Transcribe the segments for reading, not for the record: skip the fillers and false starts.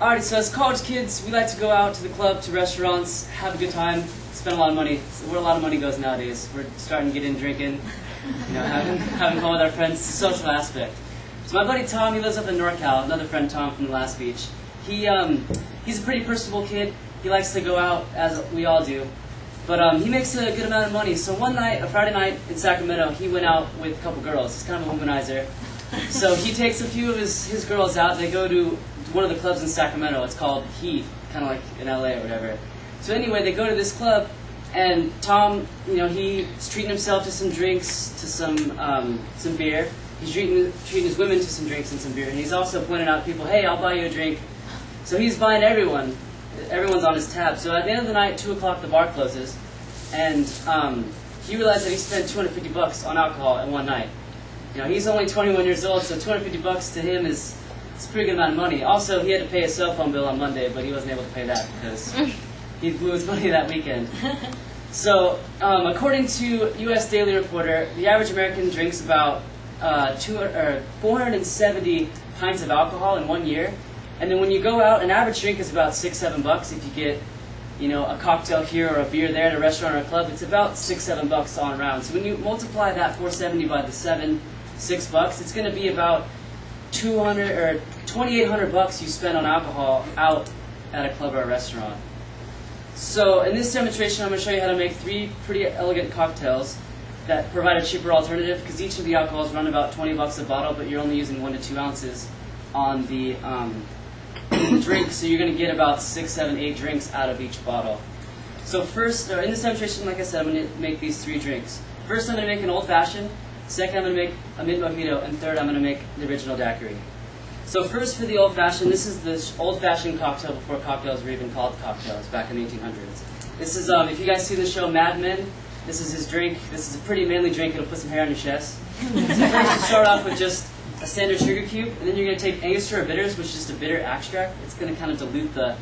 Alrighty, so as college kids, we like to go out to the club, to restaurants, have a good time, spend a lot of money. It's where a lot of money goes nowadays. We're starting to get in drinking, having fun with our friends, social aspect. So my buddy Tom, he lives up in NorCal, another friend Tom from the last beach. He's a pretty personable kid. He likes to go out, as we all do. But he makes a good amount of money. So one night, a Friday night in Sacramento, he went out with a couple girls. He's kind of a womanizer. So he takes a few of his girls out. They go to one of the clubs in Sacramento. It's called Heat, kind of like in LA or whatever. So anyway, they go to this club, and Tom, he's treating himself to some drinks, to some beer. He's treating his women to some drinks and some beer. And he's also pointing out to people, hey, I'll buy you a drink. So he's buying everyone. Everyone's on his tab. So at the end of the night, 2 o'clock, the bar closes. And he realized that he spent $250 on alcohol in one night. He's only 21 years old, so $250 to him is a pretty good amount of money. Also, he had to pay his cell phone bill on Monday, but he wasn't able to pay that because he blew his money that weekend. So, according to U.S. Daily Reporter, the average American drinks about 470 pints of alcohol in 1 year. And then when you go out, an average drink is about $6-7 if you get, a cocktail here or a beer there at a restaurant or a club. It's about $6-7 on around. So when you multiply that 470 by the $6, it's going to be about $2,800 you spend on alcohol out at a club or a restaurant. So in this demonstration, I'm going to show you how to make 3 pretty elegant cocktails that provide a cheaper alternative, because each of the alcohols run about $20 a bottle, but you're only using 1 to 2 ounces on the drink, so you're going to get about 6, 7, 8 drinks out of each bottle. So first, in this demonstration, like I said, I'm going to make these 3 drinks. First, I'm going to make an old-fashioned. Second, I'm going to make a mint mojito. And third, I'm going to make the original daiquiri. So first, for the old-fashioned, this is the old-fashioned cocktail before cocktails were even called cocktails back in the 1800s. This is, if you guys see the show Mad Men, this is his drink. This is a pretty manly drink. It'll put some hair on your chest. So first, you start off with just a standard sugar cube, and then you're going to take Angostura bitters, which is just a bitter extract. It's going to kind of dilute the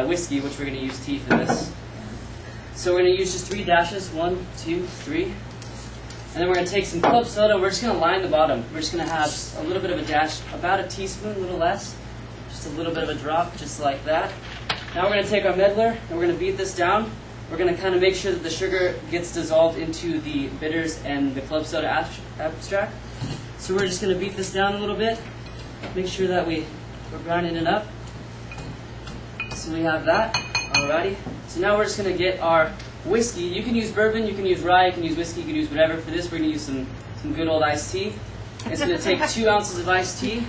whiskey, which we're going to use tea for this. So we're going to use just 3 dashes, 1, 2, 3, and then we're going to take some club soda. We're just going to line the bottom. We're just going to have a little bit of a dash, about a teaspoon, a little less, just a little bit of a drop, just like that. Now we're going to take our meddler, and we're going to beat this down. We're going to kind of make sure that the sugar gets dissolved into the bitters and the club soda extract. So we're just going to beat this down a little bit, make sure that we're grinding it up. So we have that. Alrighty. So now we're just going to get our whiskey. You can use bourbon, you can use rye, you can use whiskey, you can use whatever. For this, we're going to use some good old iced tea. It's going to take 2 ounces of iced tea.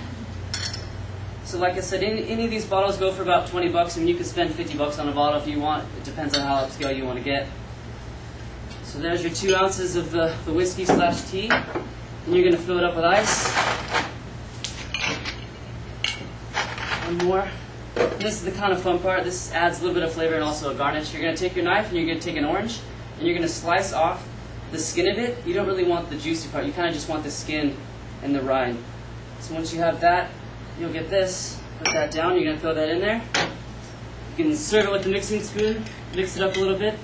So like I said, any of these bottles go for about $20, and you can spend $50 on a bottle if you want. It depends on how upscale you want to get. So there's your 2 ounces of the whiskey / tea. And you're going to fill it up with ice. One more. This is the kind of fun part. This adds a little bit of flavor and also a garnish. You're going to take your knife and you're going to take an orange, and you're going to slice off the skin of it. You don't really want the juicy part. You kind of just want the skin and the rind. So once you have that, you'll get this. Put that down. You're going to throw that in there. You can serve it with the mixing spoon. Mix it up a little bit.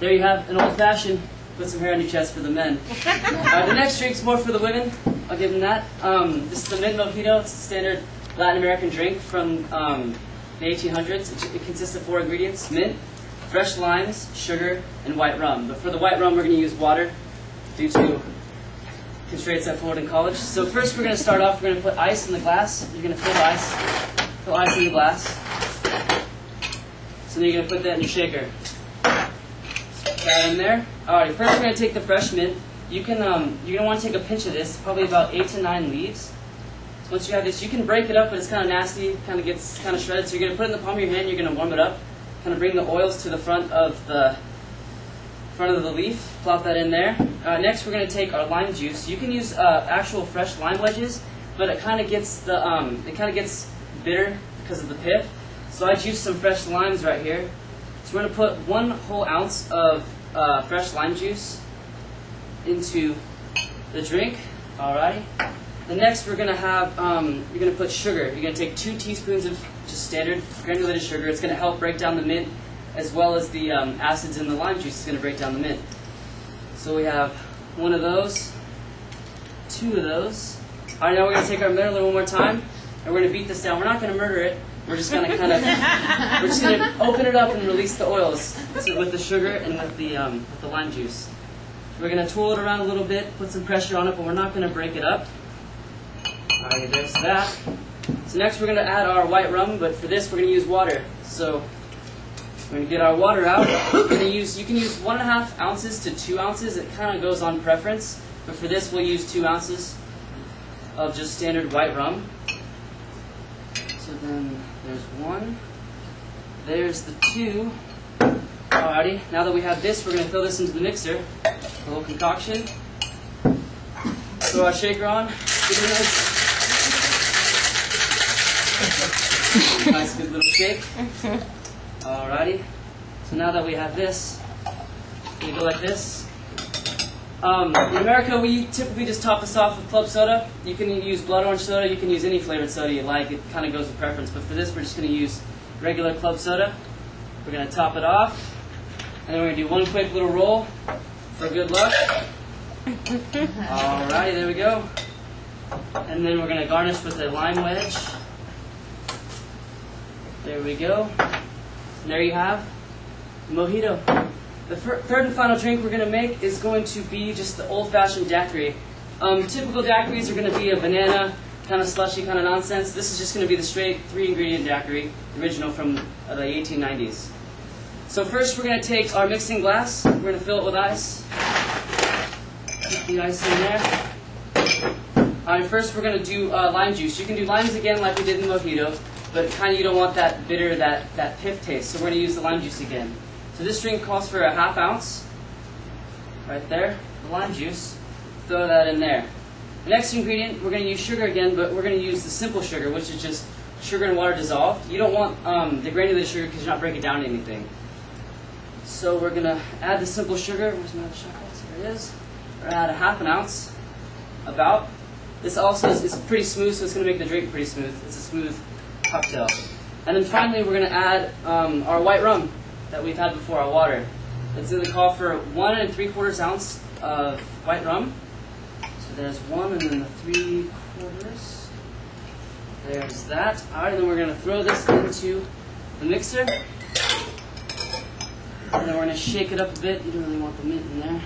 There you have an old-fashioned. Put some hair on your chest for the men. The next drink's more for the women. I'll give them that. This is the mint mojito. It's a standard Latin American drink from the 1800s. It consists of 4 ingredients: mint, fresh limes, sugar, and white rum. But for the white rum, we're going to use water due to constraints I followed in college. So first, we're going to start off. We're going to put ice in the glass. You're going to fill ice in the glass. So then you're going to put that in your shaker. Put that in there. Alright, first we're going to take the fresh mint. You're going to want to take a pinch of this, probably about 8 to 9 leaves. So once you have this, you can break it up, but it's kind of nasty, gets shredded. So you're going to put it in the palm of your hand. You're going to warm it up, kind of bring the oils to the front of the leaf. Plop that in there. Next, we're going to take our lime juice. You can use actual fresh lime wedges, but it kind of gets bitter because of the pith. So I juiced some fresh limes right here. So we're going to put 1 whole ounce of fresh lime juice into the drink. Alrighty. The next we're going to have, you're going to put sugar. You're going to take 2 teaspoons of just standard granulated sugar. It's going to help break down the mint, as well as the acids in the lime juice is going to break down the mint. So we have 1 of those, 2 of those. Alright, now we're going to take our meddler one more time. and we're going to beat this down. We're not going to murder it. We're just going to we're just going to open it up and release the oils with the sugar and with the lime juice. We're going to twirl it around a little bit, put some pressure on it, but we're not going to break it up. Alright, there's that. So next we're going to add our white rum, but for this we're going to use water. So we're going to get our water out. You can use 1.5 ounces to 2 ounces. It kind of goes on preference, but for this we'll use 2 ounces of just standard white rum. So then there's 1. There's the 2. Alrighty, now that we have this, we're going to throw this into the mixer. A little concoction. Throw our shaker on. Give it a nice good little shake. Alrighty. So now that we have this, we go like this. In America, we typically just top this off with club soda. You can use blood orange soda. You can use any flavored soda you like. It kind of goes with preference. But for this, we're just going to use regular club soda. We're going to top it off. And then we're going to do one quick little roll for good luck. Alrighty, there we go. And then we're going to garnish with a lime wedge. There we go. And there you have mojito. The third and final drink we're going to make is going to be just the old-fashioned daiquiri. Typical daiquiris are going to be a banana, kind of slushy kind of nonsense. This is just going to be the straight 3-ingredient daiquiri, original from the 1890s. So first we're going to take our mixing glass. We're going to fill it with ice. Put the ice in there. Alright, first we're going to do lime juice. You can do limes again like we did in the mojito, but kind of you don't want that bitter, that pith taste. So we're going to use the lime juice again. So this drink calls for 1/2 ounce. Right there, the lime juice. Throw that in there. The next ingredient, we're going to use sugar again, but we're going to use the simple sugar, which is just sugar and water dissolved. You don't want the granulated sugar because you're not breaking it down to anything. So we're going to add the simple sugar. Where's my other shot glass? There it is. We're going to add 1/2 ounce, about. This also is pretty smooth, so it's going to make the drink pretty smooth. It's a smooth cocktail. And then finally, we're going to add our white rum that we've had before, our water. It's going to call for 1 3/4 ounce of white rum. So there's 1 and then the 3/4. There's that. Alright, then we're going to throw this into the mixer. And then we're going to shake it up a bit. You don't really want the mint in there.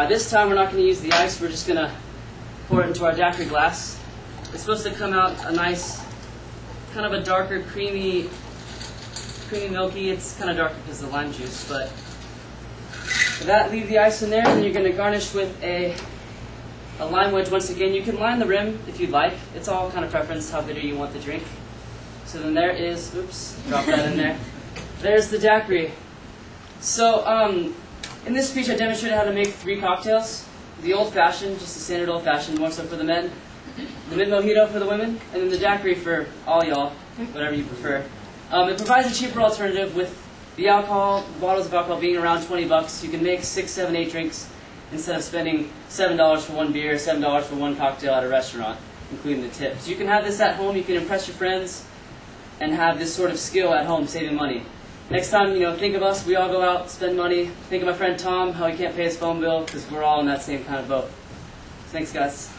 This time we're not going to use the ice. We're just going to pour it into our daiquiri glass. It's supposed to come out a nice, kind of a darker, creamy milky. It's kind of darker because of the lime juice. But for that, leave the ice in there, and then you're going to garnish with a lime wedge once again. You can line the rim if you'd like. It's all kind of preference how bitter you want the drink. So then there is, oops, drop that in there. There's the daiquiri. So in this speech I demonstrated how to make 3 cocktails. The old-fashioned, just the standard old-fashioned, more so for the men. The mint mojito for the women, and then the daiquiri for all y'all, whatever you prefer. It provides a cheaper alternative with the alcohol, bottles of alcohol being around 20 bucks. You can make 6, 7, 8 drinks instead of spending $7 for 1 beer, $7 for 1 cocktail at a restaurant, including the tips. You can have this at home, you can impress your friends, and have this sort of skill at home, saving money. Next time, think of us, we all go out, spend money. Think of my friend Tom, how he can't pay his phone bill, because we're all in that same kind of boat. Thanks, guys.